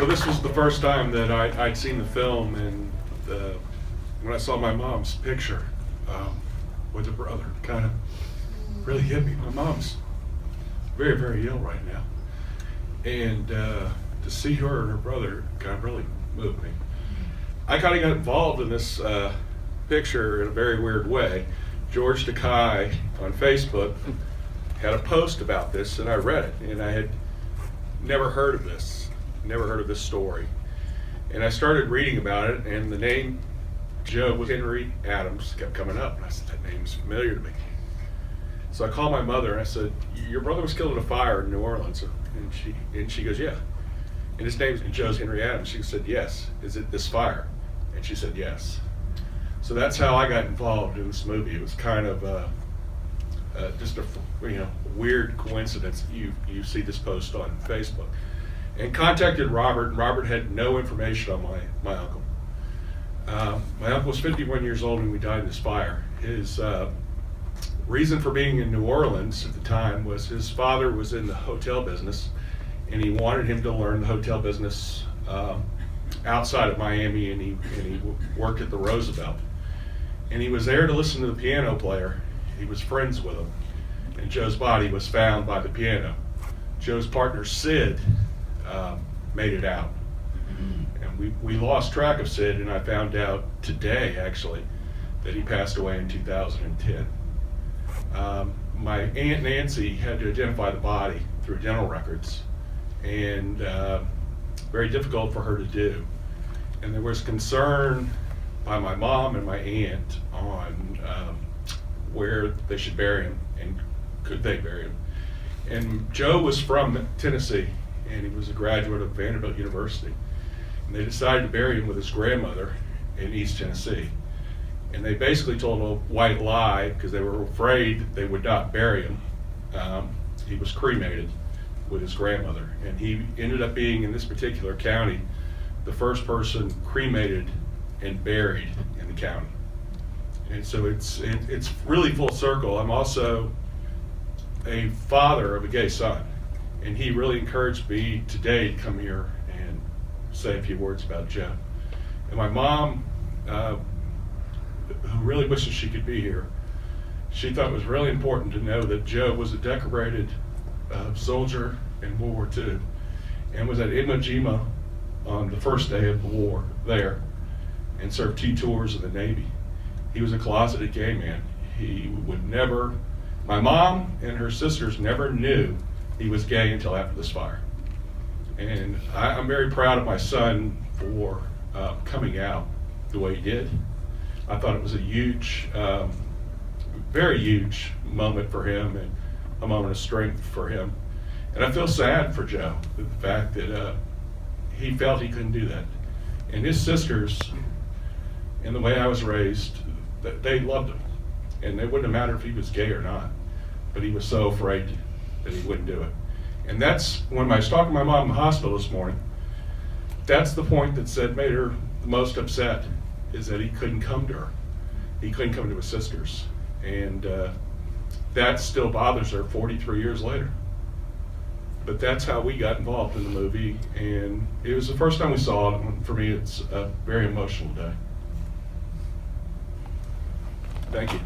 So this was the first time that I'd seen the film, and when I saw my mom's picture with her brother, kind of really hit me. My mom's very, very ill right now, and to see her and her brother kind of really moved me. I kind of got involved in this picture in a very weird way. George Takei on Facebook had a post about this, and I read it, and I had never heard of this story. And I started reading about it, and the name Joe Henry Adams kept coming up, and I said, that name's familiar to me. So I called my mother, and I said, your brother was killed in a fire in New Orleans, and she goes, yeah. And his name's Joe's Henry Adams. She said, yes. Is it this fire? And she said, yes. So that's how I got involved in this movie. It was kind of just a weird coincidence. You see this post on Facebook, and contacted Robert. And Robert had no information on my uncle. My uncle was 51 years old when we died in this fire. His reason for being in New Orleans at the time was his father was in the hotel business, and he wanted him to learn the hotel business outside of Miami, and he worked at the Roosevelt. And he was there to listen to the piano player. He was friends with him, and Joe's body was found by the piano. Joe's partner, Sid, made it out. And we lost track of Sid, and I found out today, actually, that he passed away in 2010. My Aunt Nancy had to identify the body through dental records, and very difficult for her to do. And there was concern by my mom and my aunt on where they should bury him and could they bury him. And Joe was from Tennessee, and he was a graduate of Vanderbilt University. And they decided to bury him with his grandmother in East Tennessee. And they basically told a white lie because they were afraid that they would not bury him. He was cremated with his grandmother, and he ended up being, in this particular county, the first person cremated and buried in the county. And so it's really full circle. I'm also a father of a gay son, and he really encouraged me today to come here and say a few words about Joe. And my mom, who really wishes she could be here, she thought it was really important to know that Joe was a decorated soldier in World War II, and was at Iwo Jima on the first day of the war there, and served 2 tours of the Navy. He was a closeted gay man. He would never, my mom and her sisters never knew he was gay until after this fire. And I'm very proud of my son for coming out the way he did. I thought it was a huge, very huge moment for him, and a moment of strength for him. And I feel sad for Joe, the fact that he felt he couldn't do that. And his sisters, in the way I was raised, they loved him. And it wouldn't have mattered if he was gay or not, but he was so afraid that he wouldn't do it. And that's, when I was talking to my mom in the hospital this morning, that's the point that made her the most upset, is that he couldn't come to her. He couldn't come to his sisters. And that still bothers her 43 years later. But that's how we got involved in the movie, and it was the first time we saw it, and for me it's a very emotional day. Thank you.